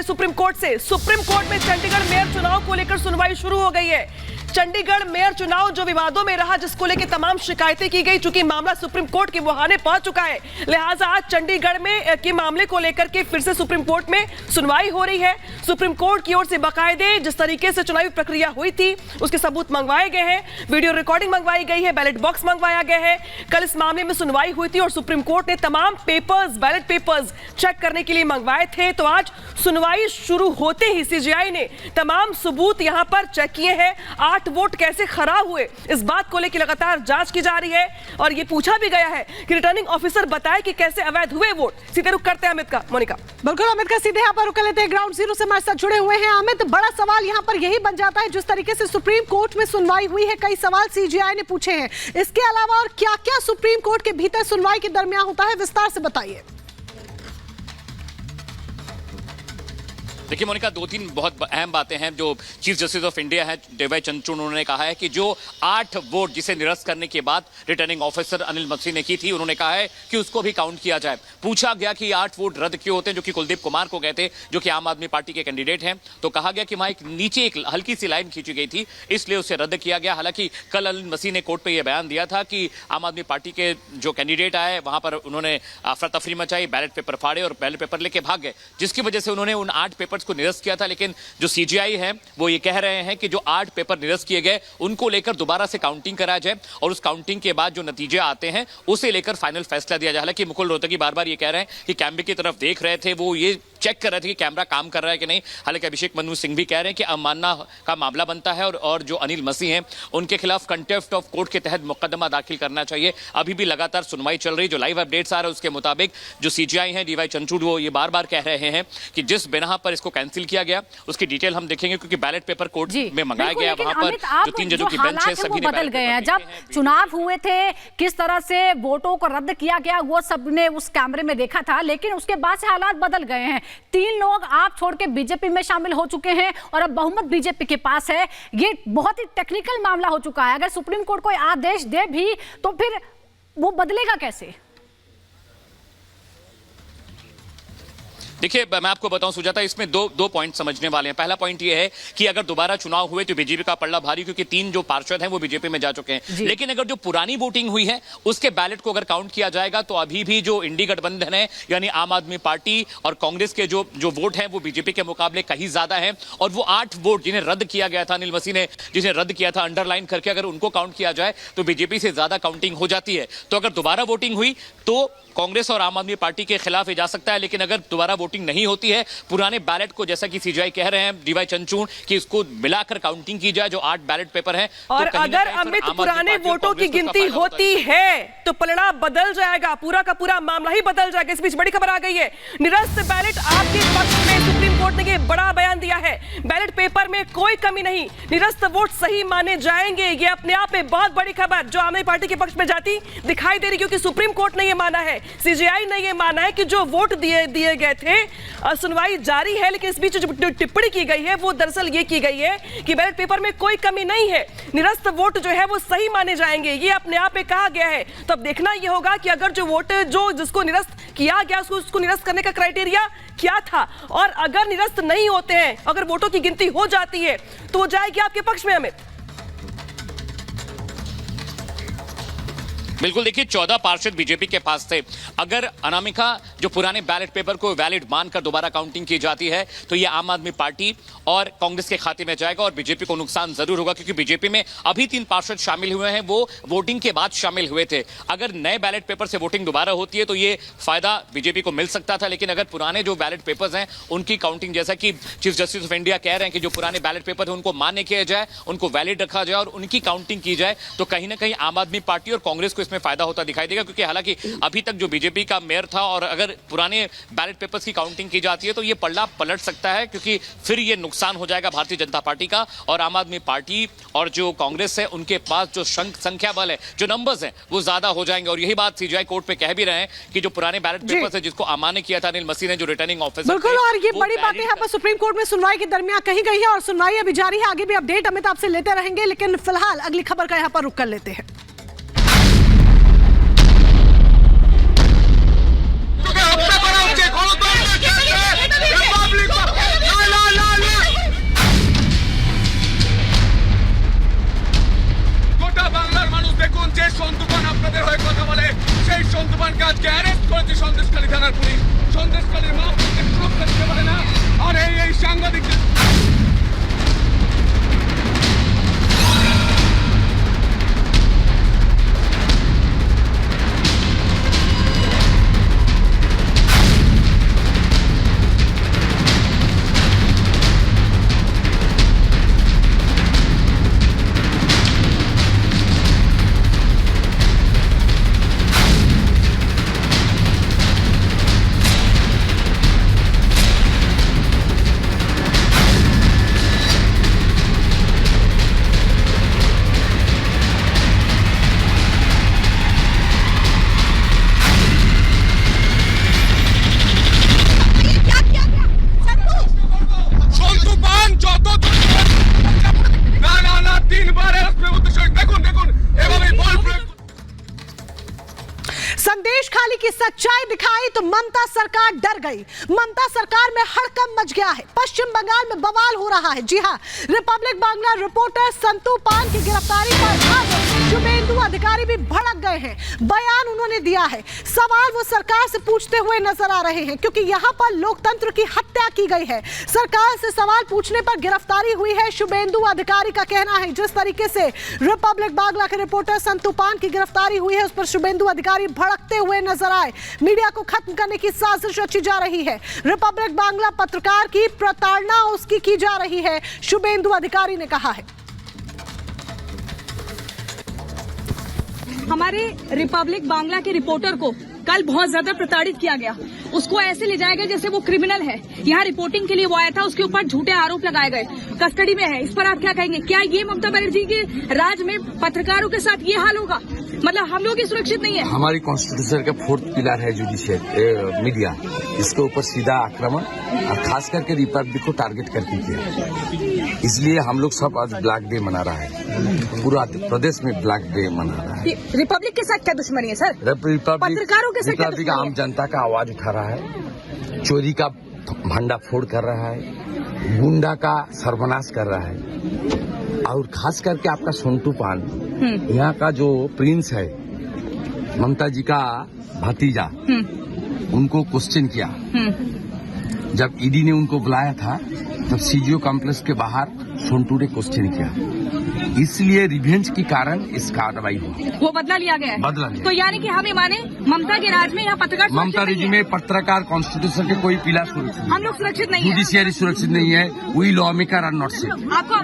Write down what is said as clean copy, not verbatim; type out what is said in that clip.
Supreme court से। Supreme court में Chandigarh mayor चुनाव को लेकर सुनवाई शुरू हो गई है। चंडीगढ़ मेयर चुनाव जो विवादों में रहा, जिसको लेकर तमाम शिकायतें की गई, चूंकि मामला सुप्रीम कोर्ट के मुहाने पहुंच चुका है, लिहाजा आज चंडीगढ़ में के मामले को लेकर के फिर से सुप्रीम कोर्ट में सुनवाई हो रही है। सुप्रीम कोर्ट की ओर से बाकायदे जिस तरीके से चुनावी प्रक्रिया हुई थी उसके सबूत मंगवाए गए हैं, वीडियो रिकॉर्डिंग मंगवाई गई है, बैलेट बॉक्स मंगवाया गया है। कल इस मामले में सुनवाई हुई थी और सुप्रीम कोर्ट ने तमाम पेपर्स, बैलेट पेपर्स चेक करने के लिए मंगवाए थे। तो आज सुनवाई शुरू होते ही सीजीआई ने तमाम सबूत यहां पर चेक किए हैं। 8 वोट कैसे खराब हुए, इस बात को लेकर लगातार जांच की जा रही है और यह पूछा भी गया है कि रिटर्निंग ऑफिसर बताए कि कैसे अवैध हुए वोट। सीधे रुक करते हैं अमित का। मोनिका। बिल्कुल अमित का सीधे यहाँ पर रुक लेते हैं, ग्राउंड जीरो से हमारे साथ जुड़े हुए हैं। अमित, बड़ा सवाल यहाँ पर यही बन जाता है, जिस तरीके से सुप्रीम कोर्ट में सुनवाई हुई है, कई सवाल सीजीआई ने पूछे हैं, इसके अलावा और क्या क्या सुप्रीम कोर्ट के भीतर सुनवाई के दरमियान होता है, विस्तार से बताइए। देखिए मोनिका, 2-3 बहुत अहम बातें हैं। जो चीफ जस्टिस ऑफ इंडिया है डीवाई चंद्रचूड़, उन्होंने कहा है कि जो 8 वोट जिसे निरस्त करने के बाद रिटर्निंग ऑफिसर अनिल मसी ने की थी, उन्होंने कहा है कि उसको भी काउंट किया जाए। पूछा गया कि 8 वोट रद्द क्यों होते हैं, जो कि कुलदीप कुमार को कहते, जो कि आम आदमी पार्टी के कैंडिडेट हैं। तो कहा गया कि वहां एक नीचे एक हल्की सी लाइन खींची गई थी, इसलिए उसे रद्द किया गया। हालांकि कल अनिल मसी ने कोर्ट पर यह बयान दिया था कि आम आदमी पार्टी के जो कैंडिडेट आए वहां पर उन्होंने अफरा तफरी मचाई, बैलेट पेपर फाड़े और बैलेट पेपर लेके भाग गए, जिसकी वजह से उन्होंने उन 8 पेपर्स को निरस्त किया था। लेकिन जो सीजीआई है वो ये कह रहे हैं कि जो 8 पेपर निरस्त किए गए उनको लेकर दोबारा से काउंटिंग कराया जाए और उस काउंटिंग के बाद जो नतीजे आते हैं उसे लेकर फाइनल फैसला दिया जाए। हालांकि मुकुल रोहतगी बार-बार ये कह रहे हैं कि कैमरे की तरफ देख रहे थे, वो ये चेक कर रहे थे कि कैमरा काम कर रहा है कि नहीं। हालांकि अभिषेक मनु सिंह भी कह रहे हैं कि अवमानना का मामला बनता है और जो अनिल मसी हैं उनके खिलाफ कंटेम्प्ट ऑफ कोर्ट के तहत मुकदमा दाखिल करना चाहिए। अभी भी लगातार सुनवाई चल रही। जो लाइव अपडेट्स आ रहे हैं उसके मुताबिक जो सीजीआई हैं डीवाई चंद्रचूड़, वो ये बार-बार कह रहे हैं कि जिस बिना पर इसको कैंसिल किया गया उसकी डिटेल हम देखेंगे, क्योंकि बैलेट पेपर कोर्ट में मंगाया गया। वहां पर जो 3 जजों की बेंच है सभी ने बदल गए हैं। जब चुनाव हुए थे, किस तरह से वोटों को रद्द किया गया वो सबने उस कैमरे में देखा था, लेकिन उसके बाद से हालात बदल गए हैं। 3 लोग आप छोड़ के बीजेपी में शामिल हो चुके हैं और अब बहुमत बीजेपी के पास है। ये बहुत ही टेक्निकल मामला हो चुका है। अगर सुप्रीम कोर्ट कोई आदेश दे भी तो फिर वो बदलेगा कैसे? देखिए मैं आपको बताऊं सुजाता, इसमें दो पॉइंट समझने वाले हैं। पहला पॉइंट ये है कि अगर दोबारा चुनाव हुए तो बीजेपी का पल्ला भारी, क्योंकि 3 जो पार्षद हैं वो बीजेपी में जा चुके हैं। लेकिन अगर जो पुरानी वोटिंग हुई है उसके बैलेट को अगर काउंट किया जाएगा तो अभी भी जो इंडी गठबंधन है यानी आम आदमी पार्टी और कांग्रेस के जो वोट हैं वो बीजेपी के मुकाबले कहीं ज्यादा है। और वो 8 वोट जिन्हें रद्द किया गया था, अनिल मसी ने जिन्हें रद्द किया था अंडरलाइन करके, अगर उनको काउंट किया जाए तो बीजेपी से ज्यादा काउंटिंग हो जाती है। तो अगर दोबारा वोटिंग हुई तो कांग्रेस और आम आदमी पार्टी के खिलाफ जा सकता है। लेकिन अगर दोबारा वोटिंग नहीं होती है, पुराने बैलेट को जैसा कि सीजीआई कह रहे हैं डीवाई चंद्रचूड़ कि इसको मिलाकर काउंटिंग की जाए जो 8 बैलेट पेपर हैं, और तो अगर अमित पुराने वोटों की गिनती होती है तो पलड़ा बदल जाएगा, पूरा का पूरा मामला ही बदल जाएगा। इस बीच बड़ी खबर आ गई है, निरस्त बैलेट आपके पक्ष में। सुप्रीम कोर्ट ने ये बड़ा बयान दिया है, बैलेट पेपर में कोई कमी नहीं, निरस्त वोट सही माने जाएंगे। ये अपने आप में बहुत बड़ी खबर जो आम आदमी पार्टी के पक्ष में जाती दिखाई दे रही, क्योंकि सुप्रीम कोर्ट ने यह माना है, सीजीआई ने यह माना है कि जो वोट दिए गए थे, सुनवाई जारी है। लेकिन इस बीच जो टिप्पणी की गई है वो दरअसल ये की गई है कि बैलेट पेपर में कोई कमी नहीं है, निरस्त वोट जो है वो सही माने जाएंगे, ये अपने आप में कहा गया है। तो अब देखना ये होगा कि अगर जो वोट जिसको निरस्त किया गया उसको निरस्त करने का क्राइटेरिया क्या था, और अगर निरस्त नहीं होते हैं, अगर वोटों की गिनती हो जाती है तो वो जाएगी आपके पक्ष में। अमित बिल्कुल, देखिए 14 पार्षद बीजेपी के पास थे। अगर अनामिका जो पुराने बैलेट पेपर को वैलिड मानकर दोबारा काउंटिंग की जाती है तो ये आम आदमी पार्टी और कांग्रेस के खाते में जाएगा और बीजेपी को नुकसान जरूर होगा, क्योंकि बीजेपी में अभी 3 पार्षद शामिल हुए हैं, वो वोटिंग के बाद शामिल हुए थे। अगर नए बैलेट पेपर से वोटिंग दोबारा होती है तो ये फायदा बीजेपी को मिल सकता था। लेकिन अगर पुराने जो बैलेट पेपर्स हैं उनकी काउंटिंग, जैसा कि चीफ जस्टिस ऑफ इंडिया कह रहे हैं कि जो पुराने बैलेट पेपर हैं उनको मान्य किया जाए, उनको वैलिड रखा जाए और उनकी काउंटिंग की जाए, तो कहीं ना कहीं आम आदमी पार्टी और कांग्रेस को इसमें फायदा होता दिखाई देगा। क्योंकि हालांकि अभी तक जो बीजेपी का मेयर था, और अगर पुराने बैलेट पेपर्स की काउंटिंग की जाती है तो ये पल्ला पलट सकता है, क्योंकि फिर ये नुकसान हो जाएगा भारतीय जनता पार्टी का। और आम आदमी पार्टी और जो कांग्रेस है उनके पास जो संख्या बल है, जो नंबर्स हैं, वो ज्यादा हो जाएंगे। और यही बात सीजीआई कोर्ट पे कह भी रहे हैं कि जो पुराने बैलेट पेपर्स है जिसको अमान्य किया था अनिल मसी ने, जो रिटर्निंग ऑफिसर, बिल्कुल। और ये बड़ी बात यहाँ पर सुप्रीम कोर्ट में सुनवाई के दरमियान कही गई है और सुनवाई अभी जारी है। आगे भी अपडेट अमित आपसे लेते रहेंगे, लेकिन फिलहाल अगली खबर का यहाँ पर रुख कर लेते हैं। थाली की सच्चाई दिखाई तो ममता सरकार डर गई। ममता सरकार में हड़कंप मच गया है। पश्चिम बंगाल में बवाल हो रहा है। जी हां, रिपब्लिक बांग्ला रिपोर्टर संतू पान की गिरफ्तारी पर अब शुभेंदु अधिकारी भी भड़क गए हैं। बयान उन्होंने दिया है। सवाल वो सरकार से पूछते हुए नजर आ रहे हैं क्योंकि यहां पर लोकतंत्र की हत्या की गई है। सरकार से सवाल पूछने पर गिरफ्तारी हुई है। शुभेंदु अधिकारी का कहना है जिस तरीके से रिपब्लिक बांग्ला के रिपोर्टर संतू पान की गिरफ्तारी हुई है उस पर शुभेंदु अधिकारी भड़कते हुए नजर आए। मीडिया को खत्म करने की साजिश रची जा रही है। रिपब्लिक बांग्ला पत्रकार की प्रताड़ना उसकी की जा रही है, शुभेंदु अधिकारी ने कहा है। हमारे रिपब्लिक बांग्ला के रिपोर्टर को कल बहुत ज्यादा प्रताड़ित किया गया। उसको ऐसे ले जाया गया जैसे वो क्रिमिनल है। यहाँ रिपोर्टिंग के लिए वो आया था, उसके ऊपर झूठे आरोप लगाए गए, कस्टडी में है। इस पर आप क्या कहेंगे? क्या ये ममता बनर्जी के राज में पत्रकारों के साथ ये हाल होगा? मतलब हम लोग ही सुरक्षित नहीं है। हमारी कॉन्स्टिट्यूशन का 4th पिलर है जुडिशियल मीडिया, इसके ऊपर सीधा आक्रमण और खास करके रिपब्लिक को टारगेट करके किया। इसलिए हम लोग सब आज ब्लैक डे मना रहा है। पूरा प्रदेश में ब्लैक डे मना रहा है। रिपब्लिक के साथ क्या दुश्मनी है सर? पत्रकारों के साथ रिपब्लिक आम जनता का आवाज उठा रहा है, चोरी का भंडाफोड़ कर रहा है, गुंडा का सर्वनाश कर रहा है। और खास करके आपका सोनटू पान, यहाँ का जो प्रिंस है, ममता जी का भतीजा, उनको क्वेश्चन किया। जब ईडी ने उनको बुलाया था तब सीजीओ कॉम्प्लेक्स के बाहर सोनटू ने क्वेश्चन किया। इसलिए रिवेंज के कारण इस कार्रवाई हुई। वो बदला लिया गया है। बदला लिया। तो यानी कि हम ये माने ममता के राज में यहाँ पत्रकार ममता जी में पत्रकार कॉन्स्टिट्यूशन के कोई पिलर सुरक्षित, हम लोग सुरक्षित नहीं है। जुडिशियरी सुरक्षित नहीं है। We law maker are not safe. आपको